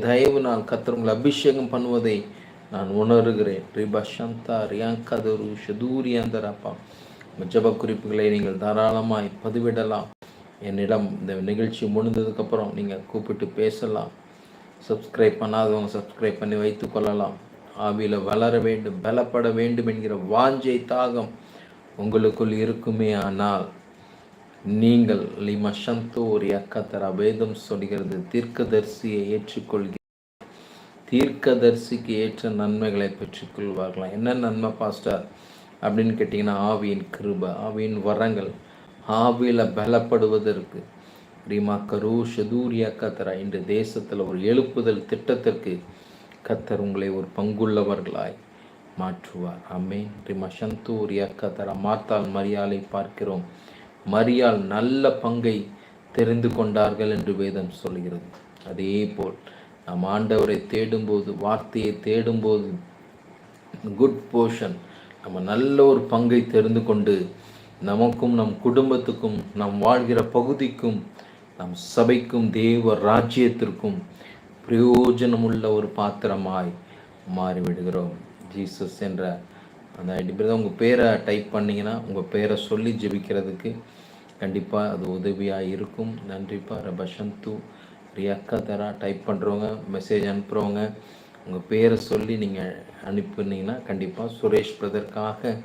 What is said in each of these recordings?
தயவு நான் கர்த்தர் உங்களை அபிஷேகம் பண்ணுவதை நான் உணர்கிறேன். ரிபா சந்தா ரியாங்கதரு ஷதூரியாந்தரப்பா. ஜப குறிப்புகளை நீங்கள் தாராளமாய் பதிவிடலாம். என்னிடம் இந்த நிகழ்ச்சி முடிந்ததுக்கப்புறம் நீங்கள் கூப்பிட்டு பேசலாம். சப்ஸ்கிரைப் பண்ணாதவங்க சப்ஸ்கிரைப் பண்ணி வைத்து கொள்ளலாம். ஆவியில் வளர வேண்டும், பலப்பட வேண்டும் என்கிற வாஞ்சை தாகம் உங்களுக்குள் இருக்குமே ஆனால் நீங்கள் லிமஷந்தோர் யக்கத்தர வேதம் சொல்கிறது, தீர்க்கதரிசியை ஏற்றுக்கொள்கிற தீர்க்கதரிசிக்கு ஏற்ற நன்மைகளை பெற்றுக்கொள்வார்களாம். என்ன நன்மை பாஸ்டர் அப்படின்னு கேட்டிங்கன்னா, ஆவியின் கிருபை, ஆவியின் வரங்கள், ஆவியில் பலப்படுவதற்கு ரீமா கரு ஷதூரியா கத்தரா. இன்று தேசத்தில் ஒரு எழுப்புதல் திட்டத்திற்கு கத்தர் உங்களை ஒரு பங்குள்ளவர்களாய் மாற்றுவார். ஆமென். ரீமா சந்தூரியா கத்தரா. மார்த்தாள் மரியாளை பார்க்கிறோம். மரியாள் நல்ல பங்கை தெரிந்து கொண்டார்கள் என்று வேதம் சொல்கிறது. அதே போல் நாம் ஆண்டவரை தேடும்போது, வார்த்தையை தேடும்போது, குட் போர்ஷன், நம்ம நல்ல ஒரு பங்கை தெரிந்து கொண்டு நமக்கும் நம் குடும்பத்துக்கும் நம் வாழ்கிற பகுதிக்கும் நம் சபைக்கும் தேவ ராஜ்யத்திற்கும் பிரயோஜனமுள்ள ஒரு பாத்திரமாய் மாறிவிடுகிறோம். ஜீசஸ் என்ற அந்த அடிப்படையில் உங்கள் பேரை டைப் பண்ணிங்கன்னா உங்கள் பேரை சொல்லி ஜெபிக்கிறதுக்கு கண்டிப்பாக அது உதவியாக இருக்கும். நன்றிப்பா. ரபஷந்து ரியாக்கதரா டைப் பண்ணுறவங்க, மெசேஜ் அனுப்புகிறவங்க உங்கள் பேரை சொல்லி நீங்கள் அனுப்புனீங்கன்னா கண்டிப்பாக சுரேஷ் பிரதற்காக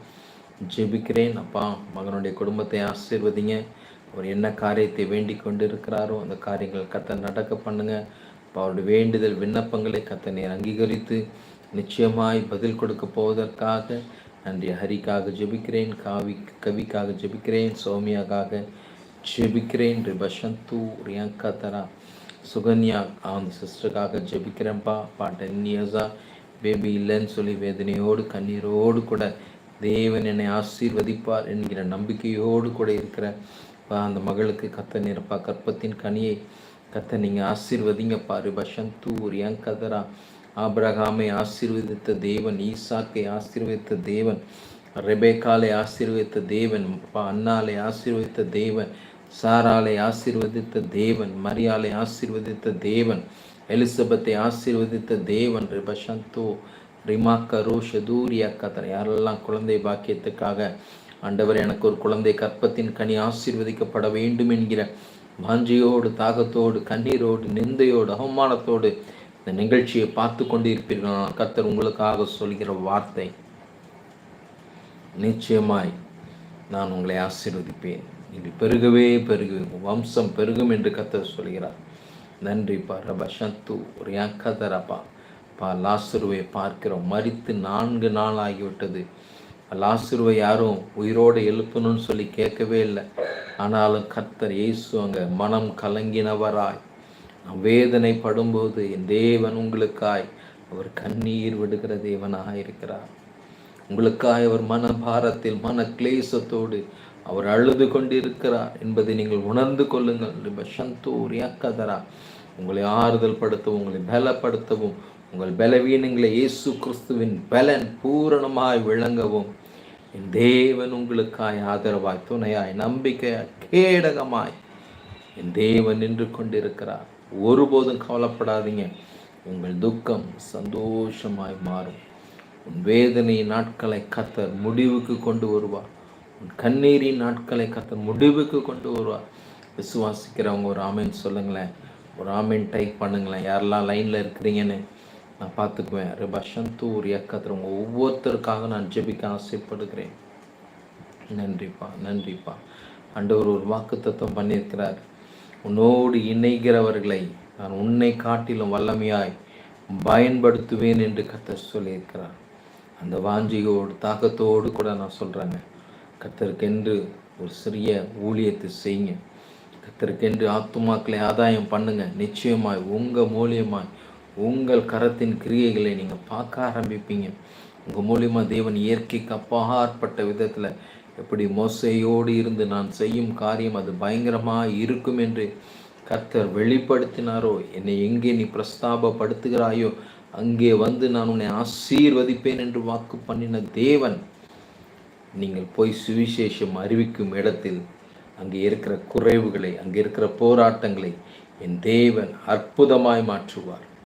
ஜெபிக்கிறேன். அப்பா, மகனுடைய குடும்பத்தை ஆசீர்வதிங்க. அவர் என்ன காரியத்தை வேண்டிக் கொண்டு இருக்கிறாரோ அந்த காரியங்கள் கர்த்தர் நடக்க பண்ணுங்க. அப்போ அவருடைய வேண்டுதல் விண்ணப்பங்களை கர்த்தர் நீர் அங்கீகரித்து நிச்சயமாய் பதில் கொடுக்க போவதற்காக நன்றி. ஹரிக்காக ஜெபிக்கிறேன், கவிக்காக ஜெபிக்கிறேன், சௌமியாக்காக ஜெபிக்கிறேன், ரிபஷந்து ரியாங்கதரா சுகன்யா அந்த சிஸ்டருக்காக ஜெபிக்கிறேன்ப்பா. 10 இயர்ஸாக பேபி இல்லைன்னு சொல்லி வேதனையோடு கண்ணீரோடு கூட தேவன் என்னை ஆசீர்வதிப்பார் என்கிற நம்பிக்கையோடு கூட இருக்கிற அந்த மகளுக்கு கத்த நிரப்பா கற்பத்தின் கனியை கத்த நீங்கள் ஆசீர்வதிங்கப்பா. ரிபஷந்து ரியாங்கதரா. ஆபிரகாமை ஆசீர்வதித்த தேவன், ஈசாக்கை ஆசீர்வதித்த தேவன், ரெபேக்காலை ஆசீர்வதித்த தேவன், அன்னாலை ஆசீர்வதித்த தேவன், சாராலை ஆசீர்வதித்த தேவன், மரியாலை ஆசீர்வதித்த தேவன், எலிசபெத்தை ஆசீர்வதித்த தேவன். ரிபஷந்தோ ரிமாக்கரோ ஷதூரியா கத்தர். யாரெல்லாம் குழந்தை பாக்கியத்துக்காக ஆண்டவர் எனக்கு ஒரு குழந்தை கற்பத்தின் கனி ஆசீர்வதிக்கப்பட வேண்டும் என்கிற வாஞ்சையோடு, தாகத்தோடு, கண்ணீரோடு, நிந்தையோடு, அவமானத்தோடு இந்த நிகழ்ச்சியை பார்த்து கொண்டு இருப்பீர்கள். கர்த்தர் உங்களுக்காக சொல்கிற வார்த்தை, நிச்சயமாய் நான் உங்களை ஆசீர்வதிப்பேன், நீங்கள் பெருகவே பெருகுவீங்க, வம்சம் பெருகும் என்று கர்த்தர் சொல்கிறார். நன்றிப்பா. ரபஷந்து ரியாங்கதரப்பா. லாசருவை பார்க்கிறோம். மரித்து 4 நாள் ஆகிவிட்டது. லாசருவை யாரும் உயிரோடு எழுப்பணும்னு சொல்லி கேட்கவே இல்லை. ஆனாலும் கர்த்தர் இயேசு அங்கே மனம் கலங்கினவராய் வேதனை படும்போது என் தேவன் உங்களுக்காய் அவர் கண்ணீர் விடுகிற தேவனாக இருக்கிறார். உங்களுக்காய் அவர் மன பாரத்தில், மன கிளேசத்தோடு அவர் அழுது கொண்டிருக்கிறார் என்பதை நீங்கள் உணர்ந்து கொள்ளுங்கள். ரிபஷந்தூரியாக்கதரா. உங்களை ஆறுதல் படுத்தவும், உங்களை பலப்படுத்தவும், உங்கள் பலவீனங்களை இயேசு கிறிஸ்துவின் பலன் பூரணமாய் விளங்கவும் என் தேவன் உங்களுக்காய் ஆதரவாய், துணையாய், நம்பிக்கையாய், கேடகமாய் என் தேவன் நின்று கொண்டிருக்கிறார். ஒருபோதும் கவலைப்படாதீங்க. உங்கள் துக்கம் சந்தோஷமாய் மாறும். உன் வேதனையின் நாட்களை கர்த்தர் முடிவுக்கு கொண்டு வருவார். உன் கண்ணீரின் நாட்களை கர்த்தர் முடிவுக்கு கொண்டு வருவார். விசுவாசிக்கிறவங்க ஒரு ஆமேன் சொல்லுங்களேன், ஒரு ஆமேன் டைப் பண்ணுங்களேன். யாரெல்லாம் லைனில் இருக்கிறீங்கன்னு நான் பார்த்துக்குவேன். ரிபஷந்தூர் இயக்கத்துறவங்க ஒவ்வொருத்தருக்காக நான் ஜெபிக்க ஆசைப்படுகிறேன். நன்றிப்பா, நன்றிப்பா. ஆண்டவர் ஒரு வாக்குத்தத்தம் பண்ணியிருக்கிறார். உன்னோடு இணைகிறவர்களை நான் உன்னை காட்டிலும் வல்லமையாய் பயன்படுத்துவேன் என்று கர்த்தர் சொல்லியிருக்கிறார். அந்த வாஞ்சியோடு, தாக்கத்தோடு கூட நான் சொல்கிறேங்க. கர்த்தருக்கென்று ஒரு சிறிய ஊழியத்தை செய்யுங்க. கர்த்தருக்கென்று ஆத்துமாக்களை ஆதாயம் பண்ணுங்க. நிச்சயமாய் உங்கள் மூலியமாய் உங்கள் கரத்தின் கிரியைகளை நீங்கள் பார்க்க ஆரம்பிப்பீங்க. உங்கள் மூலியமாக தேவன் இயற்கைக்கு அப்பாற்பட்ட விதத்தில் எப்படி மோசையோடு இருந்து நான் செய்யும் காரியம் அது பயங்கரமாக இருக்கும் என்று கர்த்தர் வெளிப்படுத்தினாரோ, என்னை எங்கே நீ பிரஸ்தாபப்படுத்துகிறாயோ அங்கே வந்து நான் உன்னை ஆசீர்வதிப்பேன் என்று வாக்கு பண்ணின தேவன், நீங்கள் போய் சுவிசேஷம் அறிவிக்கும் இடத்தில் அங்கே இருக்கிற குறைவுகளை, அங்கே இருக்கிற போராட்டங்களை என் தேவன் அற்புதமாய் மாற்றுவார்.